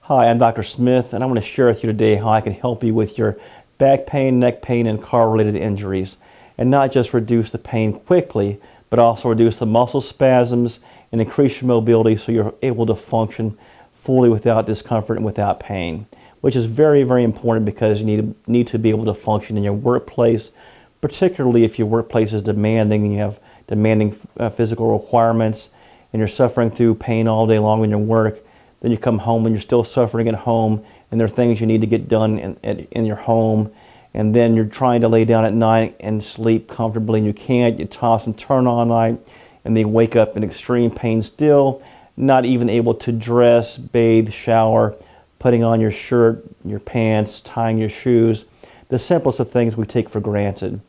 Hi, I'm Dr. Smith, and I want to share with you today how I can help you with your back pain, neck pain, and car-related injuries, and not just reduce the pain quickly, but also reduce the muscle spasms and increase your mobility so you're able to function fully without discomfort and without pain, which is very, very important because you need to be able to function in your workplace, particularly if your workplace is demanding and you have demanding physical requirements and you're suffering through pain all day long in your work. Then you come home and you're still suffering at home, and there are things you need to get done in your home, and then you're trying to lay down at night and sleep comfortably and you can't. You toss and turn all night, and then you wake up in extreme pain still, not even able to dress, bathe, shower, putting on your shirt, your pants, tying your shoes, the simplest of things we take for granted.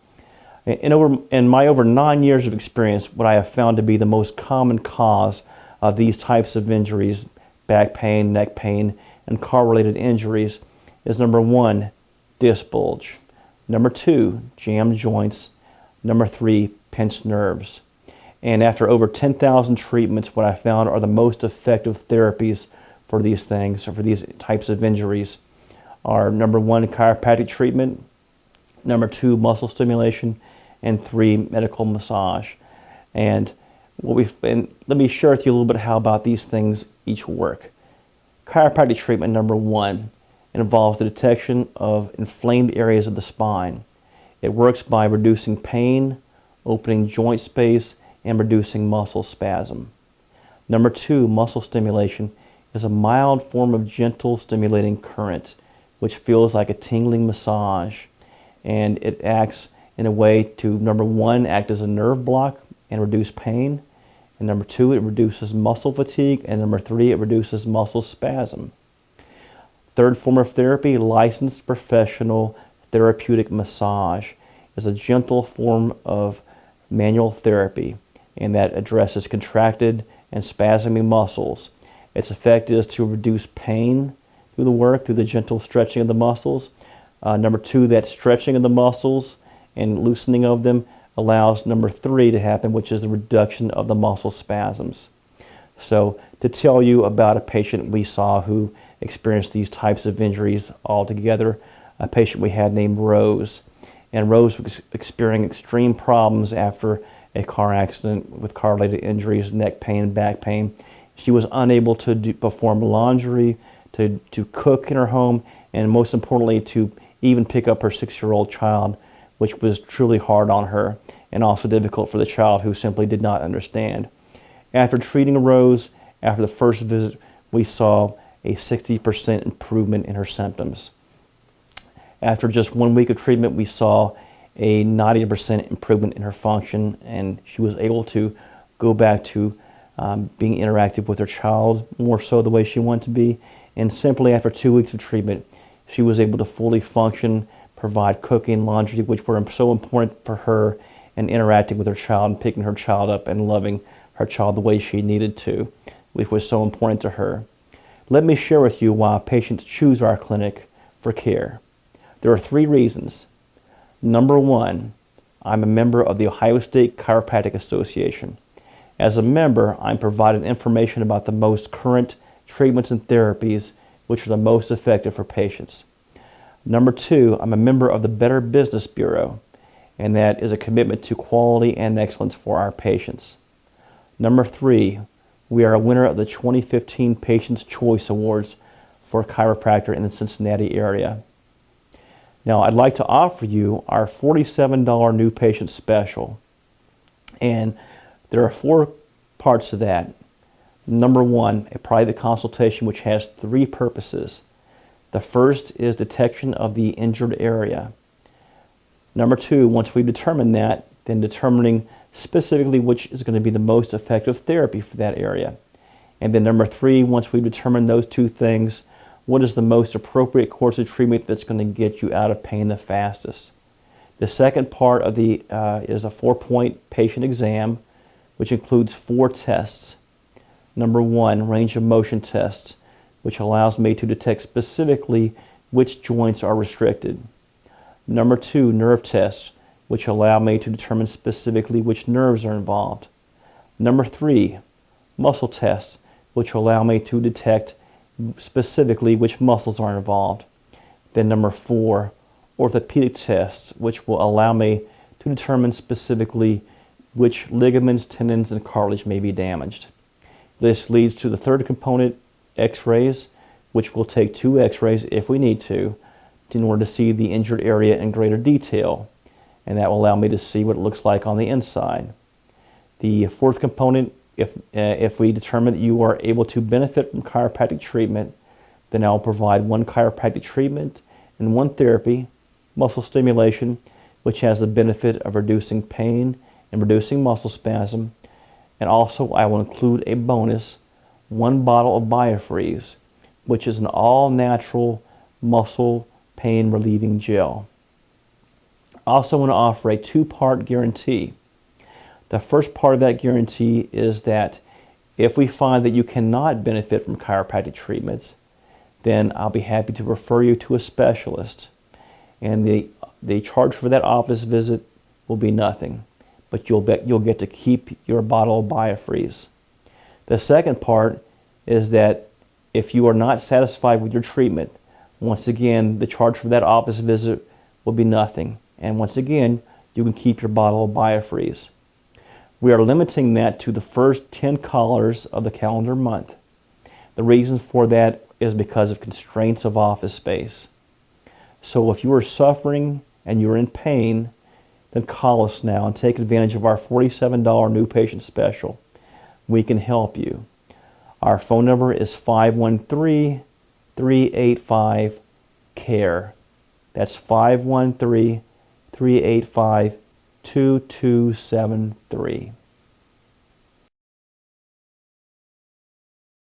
In my over 9 years of experience, what I have found to be the most common cause of these types of injuries, back pain, neck pain, and car-related injuries, is number 1, disc bulge. Number 2, jammed joints. Number 3, pinched nerves. And after over 10,000 treatments, what I found are the most effective therapies for these things, or for these types of injuries, are number 1, chiropractic treatment, number 2, muscle stimulation, and 3, medical massage. And let me share with you a little bit how about these things each work. Chiropractic treatment number 1 involves the detection of inflamed areas of the spine. It works by reducing pain, opening joint space, and reducing muscle spasm. Number 2, muscle stimulation, is a mild form of gentle stimulating current, which feels like a tingling massage, and it acts in a way to, number 1, act as a nerve block and reduce pain. And number 2, it reduces muscle fatigue. And number 3, it reduces muscle spasm. Third form of therapy, licensed professional therapeutic massage, is a gentle form of manual therapy, and that addresses contracted and spasming muscles. Its effect is to reduce pain through the work, through the gentle stretching of the muscles. Number 2, that stretching of the muscles and loosening of them allows number 3 to happen, which is the reduction of the muscle spasms. So to tell you about a patient we saw who experienced these types of injuries altogether, a patient we had named Rose. And Rose was experiencing extreme problems after a car accident with car-related injuries, neck pain, back pain. She was unable to perform laundry, to cook in her home, and most importantly, to even pick up her 6-year-old child, which was truly hard on her and also difficult for the child, who simply did not understand. After treating Rose, after the first visit, we saw a 60% improvement in her symptoms. After just 1 week of treatment, we saw a 90% improvement in her function, and she was able to go back to being interactive with her child, more so the way she wanted to be. And simply after 2 weeks of treatment, she was able to fully function, provide cooking, laundry, which were so important for her, and interacting with her child and picking her child up and loving her child the way she needed to, which was so important to her. Let me share with you why patients choose our clinic for care. There are 3 reasons. Number 1, I'm a member of the Ohio State Chiropractic Association. As a member, I'm provided information about the most current treatments and therapies which are the most effective for patients. Number 2, I'm a member of the Better Business Bureau, and that is a commitment to quality and excellence for our patients. Number 3, we are a winner of the 2015 Patients' Choice Awards for chiropractor in the Cincinnati area. Now, I'd like to offer you our $47 new patient special, and there are 4 parts to that. Number 1, a private consultation which has 3 purposes. The first is detection of the injured area. Number 2, once we've determined that, then determining specifically which is going to be the most effective therapy for that area. And then number 3, once we've determined those 2 things, what is the most appropriate course of treatment that's going to get you out of pain the fastest. The second part of the is a 4-point patient exam, which includes 4 tests. Number 1, range of motion tests, which allows me to detect specifically which joints are restricted. Number 2, nerve tests, which allow me to determine specifically which nerves are involved. Number 3, muscle tests, which allow me to detect specifically which muscles are involved. Then number 4, orthopedic tests, which will allow me to determine specifically which ligaments, tendons, and cartilage may be damaged. This leads to the third component, x-rays, which will take 2 x-rays if we need to in order to see the injured area in greater detail. And that will allow me to see what it looks like on the inside. The fourth component, if we determine that you are able to benefit from chiropractic treatment, then I'll provide 1 chiropractic treatment and 1 therapy, muscle stimulation, which has the benefit of reducing pain and reducing muscle spasm. And also I will include a bonus, 1 bottle of Biofreeze, which is an all-natural muscle pain relieving gel. I also want to offer a 2-part guarantee. The first part of that guarantee is that if we find that you cannot benefit from chiropractic treatments, then I'll be happy to refer you to a specialist. And the charge for that office visit will be nothing, but you'll get to keep your bottle of Biofreeze. The second part is that if you are not satisfied with your treatment, once again, the charge for that office visit will be nothing. And once again, you can keep your bottle of Biofreeze. We are limiting that to the first 10 callers of the calendar month. The reason for that is because of constraints of office space. So if you are suffering and you're in pain, then call us now and take advantage of our $47 new patient special. We can help you. Our phone number is 513-385-CARE. That's 513-385-2273.